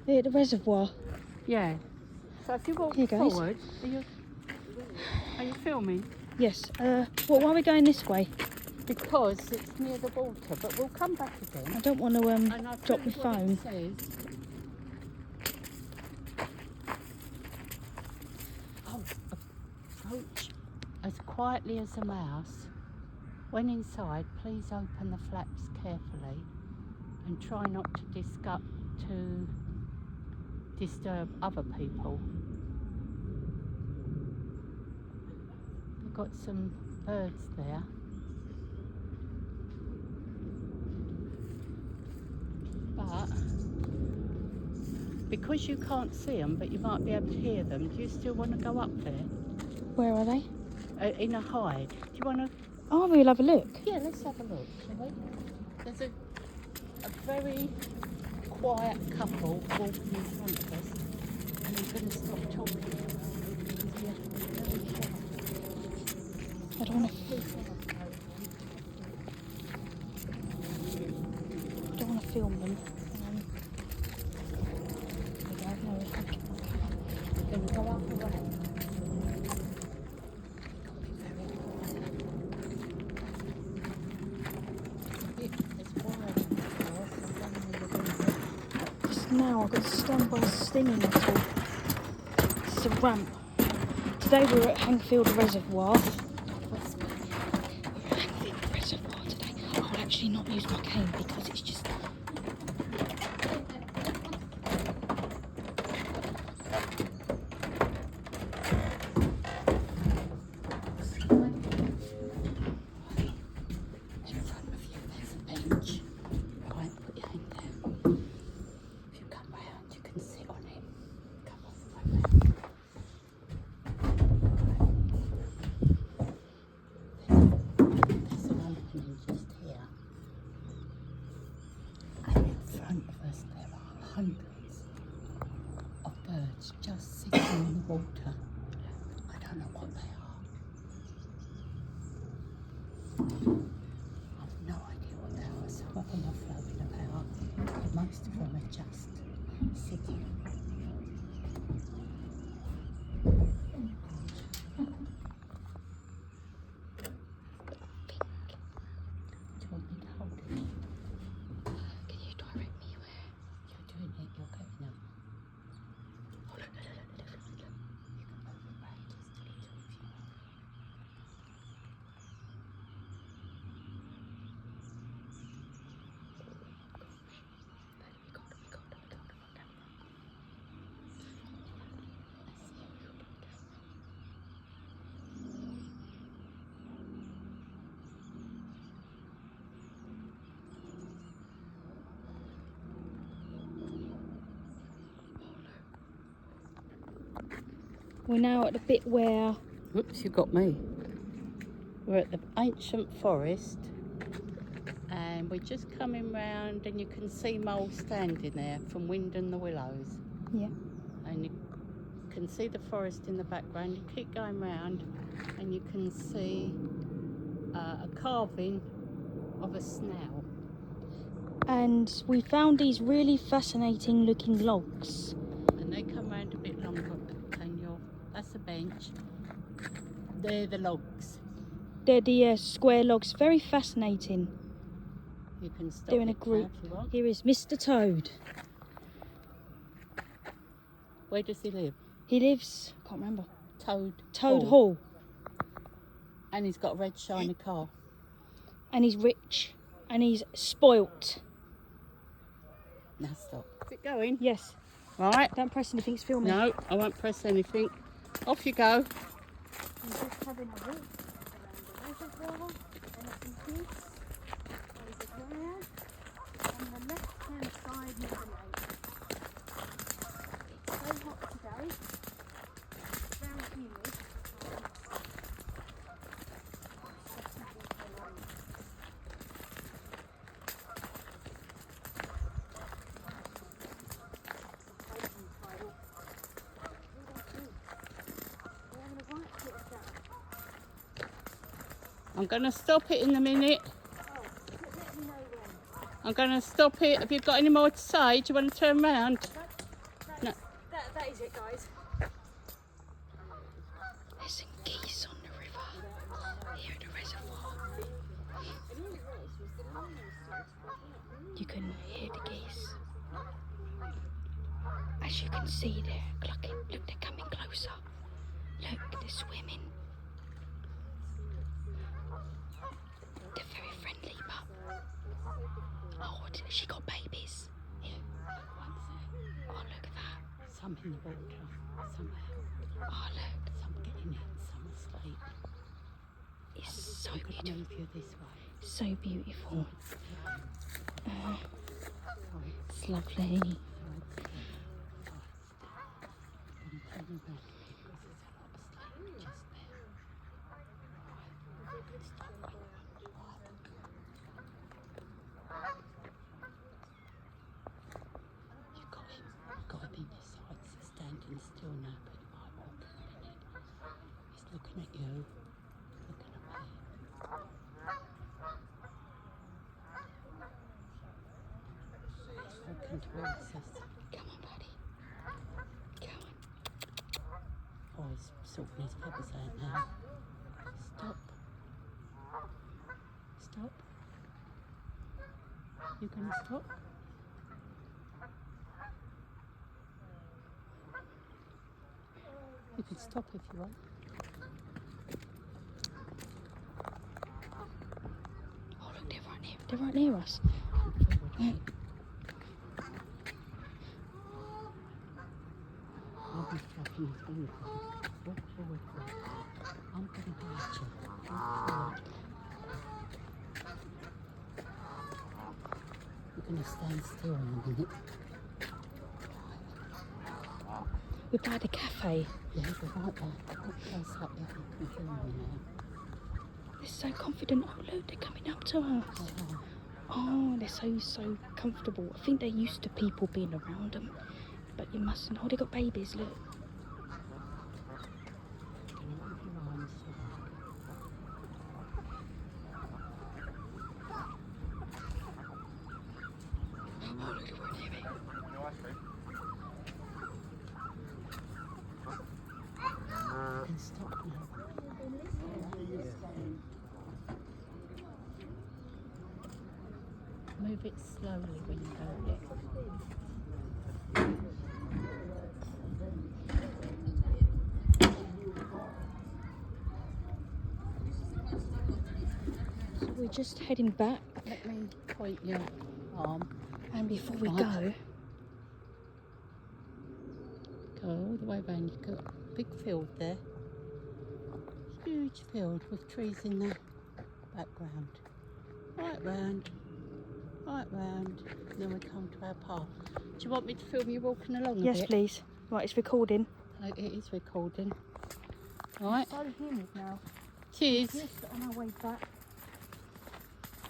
Here at the reservoir. Yeah. So if you walk Here goes. forward, are you filming? Yes. Well, why are we going this way? Because it's near the water, but we'll come back again. I don't want to drop my phone. It says. Oh, approach as quietly as a mouse. When inside, please open the flaps carefully and try not to disturb other people. We've got some birds there. But because you can't see them, but you might be able to hear them, do you still want to go up there? Where are they? In a hide. Do you want to? Oh, we'll have a look. Yeah, let's have a look, shall we? There's a very quiet couple walking in front of us, and I'm going to stop talking. I don't want to film them. We're going to go up the way. Just now I got stung by a stinging nettle. This is a ramp. Today we're at Hangfeild Reservoir. We're at Hangfeild Reservoir today. I'll actually not use my cane because it's just... Hundreds of birds just sitting in the water. I don't know what they are. I've no idea what they are. Some of them are floating about, but most of them are just sitting. Do you want me to hold it? Can you direct me where? You're doing it, you're getting them. Oh, look. You can move it back just a little if you want. We're now at the bit where... Oops, you got me. We're at the ancient forest and we're just coming round and you can see Mole standing there from Wind and the Willows. Yeah. And you can see the forest in the background. You keep going round and you can see a carving of a snail. And we found these really fascinating looking logs. And they come round a bit longer and that's a bench. They're the logs. They're the square logs. Very fascinating. You can stop. They're in a group. If you want. Here is Mr. Toad. Where does he live? He lives... I can't remember. Toad Hall. And he's got a red shiny car. And he's rich. And he's spoilt. Now stop. Is it going? Yes. Right. Don't press anything, it's filming. No, I won't press anything. Off you go. I'm just having a walk around the reservoir, and I can see over there, on the left-hand side near the lake. It's so hot today, it's very humid. I'm going to stop it in a minute. I'm going to stop it. Have you got any more to say? Do you want to turn round? that is it, guys. There's some geese on the river here in the reservoir. You can hear the geese. As you can see, they're clucking. Look, they're coming closer. Look, they're swimming. They're very friendly, but oh, she got babies. Yeah. Oh, look at that. Some in the water, some out. Oh, look. Some getting in, some asleep. It's so I'm gonna beautiful. move you this way. So beautiful. It's lovely. Got him in your sights. He's standing still now, but he might walk in a minute. He's looking at you, looking at me. He's walking towards us. Come on, buddy. Come on. Oh, he's sorting his feathers out now. Stop. Stop. You gonna stop? You can stop if you want. Oh, look, they're right near. They're right near us. I'll be flapping his wings. Walk forward. I'm going to hurt you. Walk forward. You're going to stand still in a minute. We're by the cafe. Yeah, we're right there. Look close up there. You can feel me now. They're so confident. Oh, look, they're coming up to us. Oh, they're so comfortable. I think they're used to people being around them. But you mustn't. Oh, they got babies, look. Oh, look, they're right near me. You can stop now. Move it slowly when you hold it. So we're just heading back. Let me point your arm. And before we Right. go, Go all the way round. You've got a big field there. Huge field with trees in the background. Right round. Right round. And then we come to our path. Do you want me to film you walking along a yes, bit? please. Right, it's recording. It is recording. Right. So humid now. Cheers. We're just on our way back.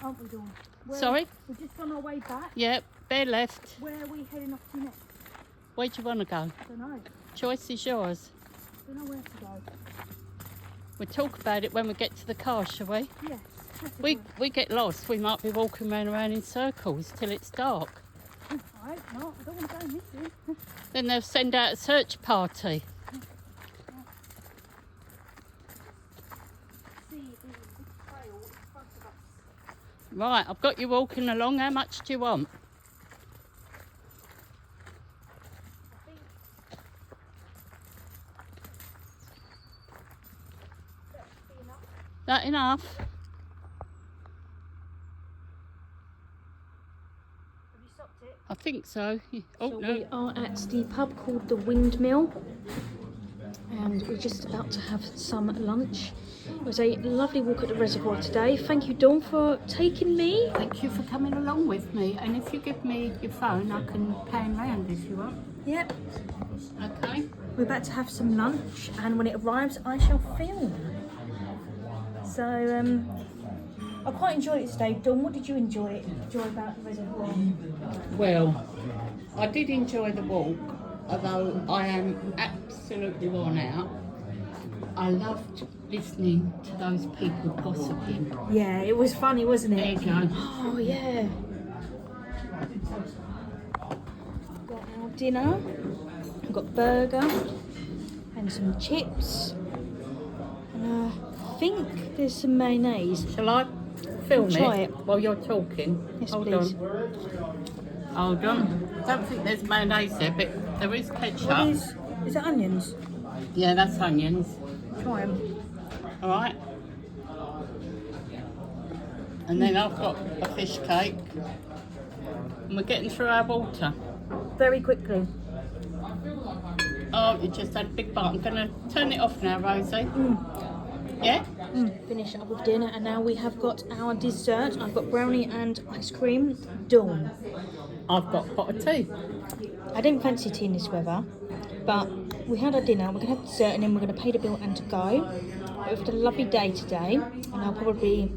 Aren't we, Dawn? Sorry? We're just on our way back. Yep. Bear left. Where are we heading off to next? Where do you want to go? I don't know. Choice is yours. I don't know where to go. We'll talk about it when we get to the car, shall we? Yes. We get lost. We might be walking around in circles till it's dark. I hope not. I don't want to go missing. Then they'll send out a search party. See, there's a big trail in front of us. Right, I've got you walking along. How much do you want? I think that should be enough. That enough? Have you stopped it? I think so. Oh, So no. we are at the pub called the Windmill, and we're just about to have some lunch. It was a lovely walk at the reservoir today. Thank you, Dawn, for taking me. Thank you for coming along with me. And if you give me your phone, I can pan round if you want. Yep. Okay. We're about to have some lunch, and when it arrives, I shall film. So, I quite enjoyed it today. Dawn, what did you enjoy about the reservoir? Well, I did enjoy the walk, although I am absolutely worn out. I loved listening to those people gossiping. Yeah, it was funny, wasn't There it? you go. Oh, yeah. Got our dinner. We've got burger and some chips. And I think there's some mayonnaise. Shall I film Try it. while you're talking? Yes, Hold please. on. Hold on. I don't think there's mayonnaise there, but there is ketchup. What is that onions? Yeah, that's onions. Try them. All right. And then I've got a fish cake. And we're getting through our water. Very quickly. Oh, you just had a big bite. I'm going to turn it off now, Rosie. Yeah? Finish up with dinner, and now we have got our dessert. I've got brownie and ice cream. Dawn. I've got a pot of tea. I didn't fancy tea in this weather, but we had our dinner. We're going to have dessert, and then we're going to pay the bill and to go. We've had a lovely day today, and I'll probably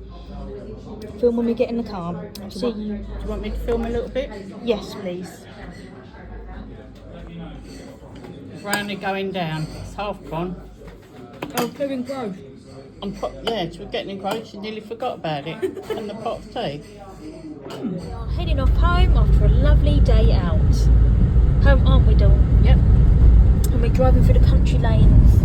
film when we get in the car. I'll see you. Do you want me to film a little bit? Yes, please. Brownie going down. It's half gone. Oh, getting gross. Yeah, we're getting engrossed. You nearly forgot about it. And the pot of tea. We are heading off home after a lovely day out. Home, aren't we, Dawn? Yep. And we're driving through the country lanes.